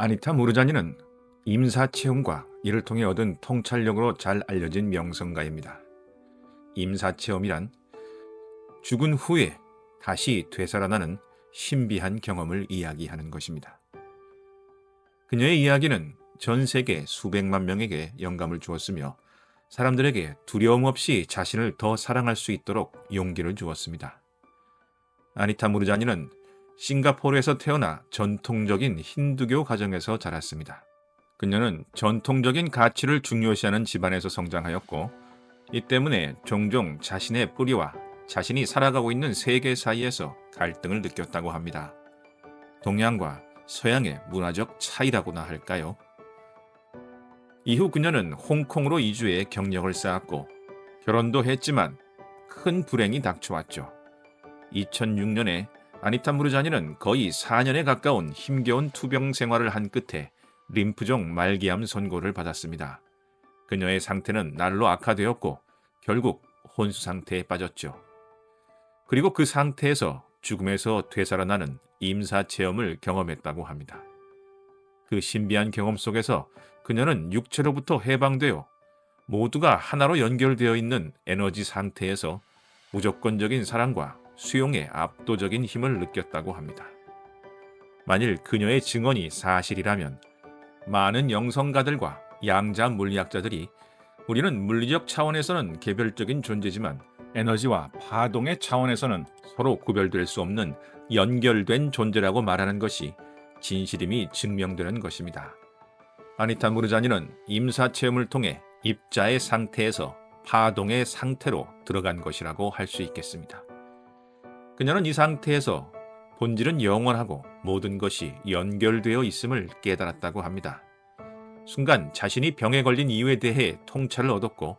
아니타 무르자니는 임사체험과 이를 통해 얻은 통찰력으로 잘 알려진 명성가입니다. 임사체험이란 죽은 후에 다시 되살아나는 신비한 경험을 이야기하는 것입니다. 그녀의 이야기는 전 세계 수백만 명에게 영감을 주었으며 사람들에게 두려움 없이 자신을 더 사랑할 수 있도록 용기를 주었습니다. 아니타 무르자니는 싱가포르에서 태어나 전통적인 힌두교 가정에서 자랐습니다. 그녀는 전통적인 가치를 중요시하는 집안에서 성장하였고, 이 때문에 종종 자신의 뿌리와 자신이 살아가고 있는 세계 사이에서 갈등을 느꼈다고 합니다. 동양과 서양의 문화적 차이라고나 할까요? 이후 그녀는 홍콩으로 이주해 경력을 쌓았고 결혼도 했지만 큰 불행이 닥쳐왔죠. 2006년에 아니타 무르자니는 거의 4년에 가까운 힘겨운 투병 생활을 한 끝에 림프종 말기암 선고를 받았습니다. 그녀의 상태는 날로 악화되었고 결국 혼수 상태에 빠졌죠. 그리고 그 상태에서 죽음에서 되살아나는 임사 체험을 경험했다고 합니다. 그 신비한 경험 속에서 그녀는 육체로부터 해방되어 모두가 하나로 연결되어 있는 에너지 상태에서 무조건적인 사랑과 수용의 압도적인 힘을 느꼈다고 합니다. 만일 그녀의 증언이 사실이라면 많은 영성가들과 양자 물리학자들이 우리는 물리적 차원에서는 개별적인 존재지만 에너지와 파동의 차원에서는 서로 구별될 수 없는 연결된 존재라고 말하는 것이 진실임이 증명되는 것입니다. 아니타 무르자니는 임사체험을 통해 입자의 상태에서 파동의 상태로 들어간 것이라고 할 수 있겠습니다. 그녀는 이 상태에서 본질은 영원하고 모든 것이 연결되어 있음을 깨달았다고 합니다. 순간 자신이 병에 걸린 이유에 대해 통찰을 얻었고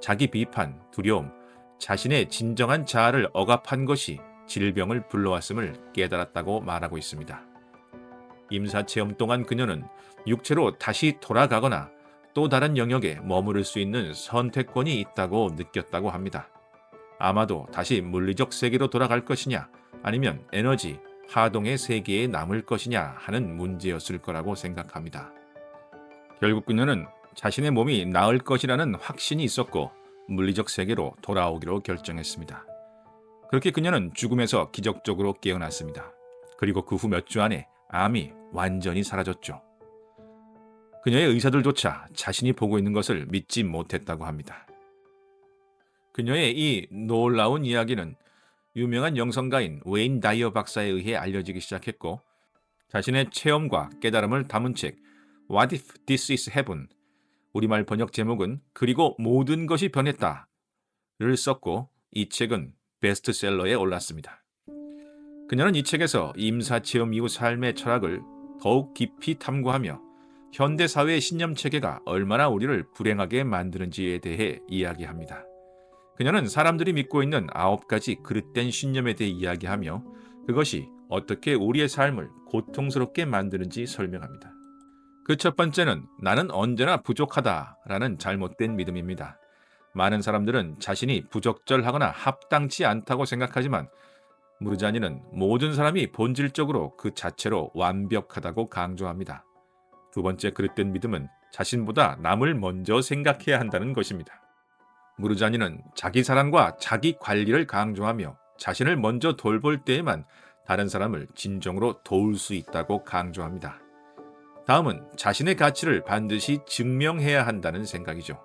자기 비판, 두려움, 자신의 진정한 자아를 억압한 것이 질병을 불러왔음을 깨달았다고 말하고 있습니다. 임사체험 동안 그녀는 육체로 다시 돌아가거나 또 다른 영역에 머무를 수 있는 선택권이 있다고 느꼈다고 합니다. 아마도 다시 물리적 세계로 돌아갈 것이냐 아니면 에너지, 파동의 세계에 남을 것이냐 하는 문제였을 거라고 생각합니다. 결국 그녀는 자신의 몸이 나을 것이라는 확신이 있었고 물리적 세계로 돌아오기로 결정했습니다. 그렇게 그녀는 죽음에서 기적적으로 깨어났습니다. 그리고 그 후 몇 주 안에 암이 완전히 사라졌죠. 그녀의 의사들조차 자신이 보고 있는 것을 믿지 못했다고 합니다. 그녀의 이 놀라운 이야기는 유명한 영성가인 웨인 다이어 박사에 의해 알려지기 시작했고 자신의 체험과 깨달음을 담은 책 What if this is heaven? 우리말 번역 제목은 그리고 모든 것이 변했다를 썼고 이 책은 베스트셀러에 올랐습니다. 그녀는 이 책에서 임사체험 이후 삶의 철학을 더욱 깊이 탐구하며 현대사회의 신념체계가 얼마나 우리를 불행하게 만드는지에 대해 이야기합니다. 그녀는 사람들이 믿고 있는 9가지 그릇된 신념에 대해 이야기하며 그것이 어떻게 우리의 삶을 고통스럽게 만드는지 설명합니다. 그 첫 번째는 나는 언제나 부족하다라는 잘못된 믿음입니다. 많은 사람들은 자신이 부적절하거나 합당치 않다고 생각하지만 무르자니는 모든 사람이 본질적으로 그 자체로 완벽하다고 강조합니다. 두 번째 그릇된 믿음은 자신보다 남을 먼저 생각해야 한다는 것입니다. 무르자니는 자기 사랑과 자기 관리를 강조하며 자신을 먼저 돌볼 때에만 다른 사람을 진정으로 도울 수 있다고 강조합니다. 다음은 자신의 가치를 반드시 증명해야 한다는 생각이죠.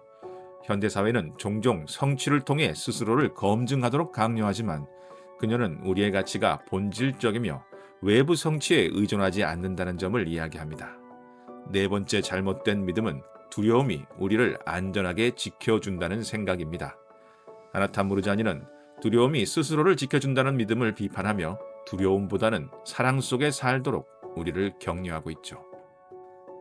현대사회는 종종 성취를 통해 스스로를 검증하도록 강요하지만 그녀는 우리의 가치가 본질적이며 외부 성취에 의존하지 않는다는 점을 이야기합니다. 네 번째 잘못된 믿음은 두려움이 우리를 안전하게 지켜준다는 생각입니다. 아니타 무르자니는 두려움이 스스로를 지켜준다는 믿음을 비판하며 두려움보다는 사랑 속에 살도록 우리를 격려하고 있죠.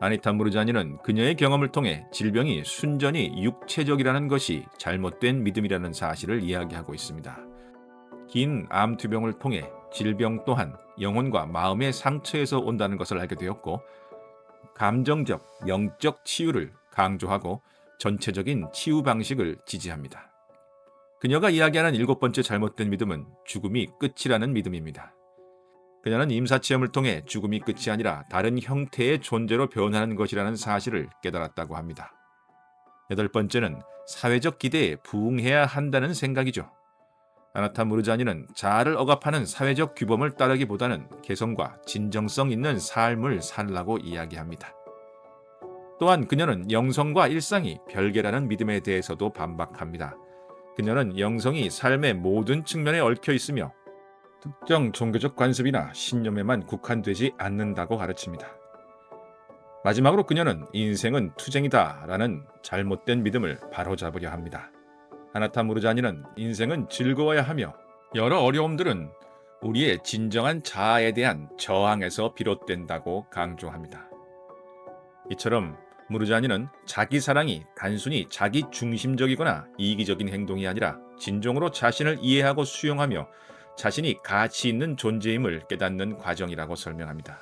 아니타 무르자니는 그녀의 경험을 통해 질병이 순전히 육체적이라는 것이 잘못된 믿음이라는 사실을 이야기하고 있습니다. 긴 암투병을 통해 질병 또한 영혼과 마음의 상처에서 온다는 것을 알게 되었고 감정적, 영적 치유를 강조하고 전체적인 치유 방식을 지지합니다. 그녀가 이야기하는 7번째 잘못된 믿음은 죽음이 끝이라는 믿음입니다. 그녀는 임사체험을 통해 죽음이 끝이 아니라 다른 형태의 존재로 변하는 것이라는 사실을 깨달았다고 합니다. 여덟 번째는 사회적 기대에 부응해야 한다는 생각이죠. 아나타 무르자니는 자아를 억압하는 사회적 규범을 따르기보다는 개성과 진정성 있는 삶을 살라고 이야기합니다. 또한 그녀는 영성과 일상이 별개라는 믿음에 대해서도 반박합니다. 그녀는 영성이 삶의 모든 측면에 얽혀 있으며 특정 종교적 관습이나 신념에만 국한되지 않는다고 가르칩니다. 마지막으로 그녀는 인생은 투쟁이다라는 잘못된 믿음을 바로잡으려 합니다. 아나타 무르자니는 인생은 즐거워야 하며 여러 어려움들은 우리의 진정한 자아에 대한 저항에서 비롯된다고 강조합니다. 이처럼 무르자니는 자기 사랑이 단순히 자기 중심적이거나 이기적인 행동이 아니라 진정으로 자신을 이해하고 수용하며 자신이 가치 있는 존재임을 깨닫는 과정이라고 설명합니다.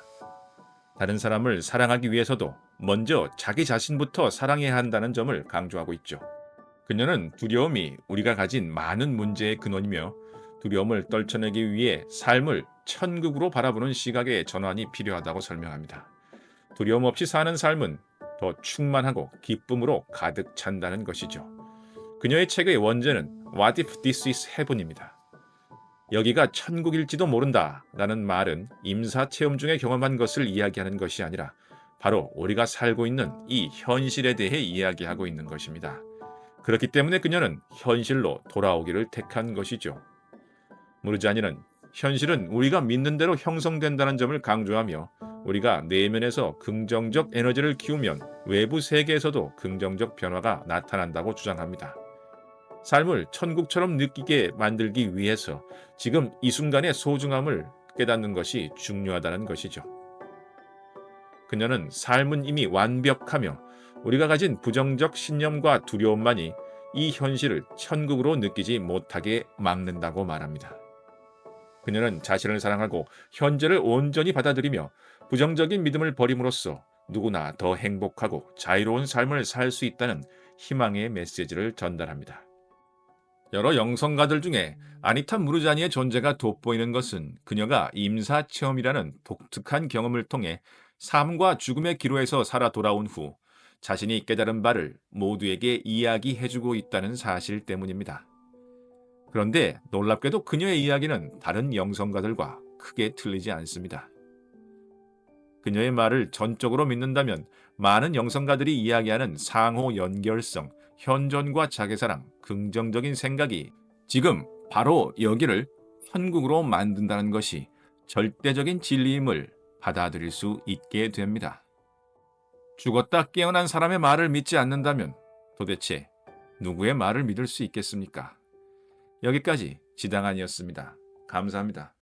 다른 사람을 사랑하기 위해서도 먼저 자기 자신부터 사랑해야 한다는 점을 강조하고 있죠. 그녀는 두려움이 우리가 가진 많은 문제의 근원이며 두려움을 떨쳐내기 위해 삶을 천국으로 바라보는 시각의 전환이 필요하다고 설명합니다. 두려움 없이 사는 삶은 더 충만하고 기쁨으로 가득 찬다는 것이죠. 그녀의 책의 원제는 What if this is heaven입니다. 여기가 천국일지도 모른다 라는 말은 임사체험 중에 경험한 것을 이야기하는 것이 아니라 바로 우리가 살고 있는 이 현실에 대해 이야기하고 있는 것입니다. 그렇기 때문에 그녀는 현실로 돌아오기를 택한 것이죠. 무르자니는 현실은 우리가 믿는 대로 형성된다는 점을 강조하며 우리가 내면에서 긍정적 에너지를 키우면 외부 세계에서도 긍정적 변화가 나타난다고 주장합니다. 삶을 천국처럼 느끼게 만들기 위해서 지금 이 순간의 소중함을 깨닫는 것이 중요하다는 것이죠. 그녀는 삶은 이미 완벽하며 우리가 가진 부정적 신념과 두려움만이 이 현실을 천국으로 느끼지 못하게 막는다고 말합니다. 그녀는 자신을 사랑하고 현재를 온전히 받아들이며 부정적인 믿음을 버림으로써 누구나 더 행복하고 자유로운 삶을 살 수 있다는 희망의 메시지를 전달합니다. 여러 영성가들 중에 아니타 무르자니의 존재가 돋보이는 것은 그녀가 임사체험이라는 독특한 경험을 통해 삶과 죽음의 기로에서 살아 돌아온 후 자신이 깨달은 바를 모두에게 이야기해주고 있다는 사실 때문입니다. 그런데 놀랍게도 그녀의 이야기는 다른 영성가들과 크게 틀리지 않습니다. 그녀의 말을 전적으로 믿는다면 많은 영성가들이 이야기하는 상호 연결성, 현존과 자기사랑, 긍정적인 생각이 지금 바로 여기를 천국으로 만든다는 것이 절대적인 진리임을 받아들일 수 있게 됩니다. 죽었다 깨어난 사람의 말을 믿지 않는다면 도대체 누구의 말을 믿을 수 있겠습니까? 여기까지 지당한이었습니다. 감사합니다.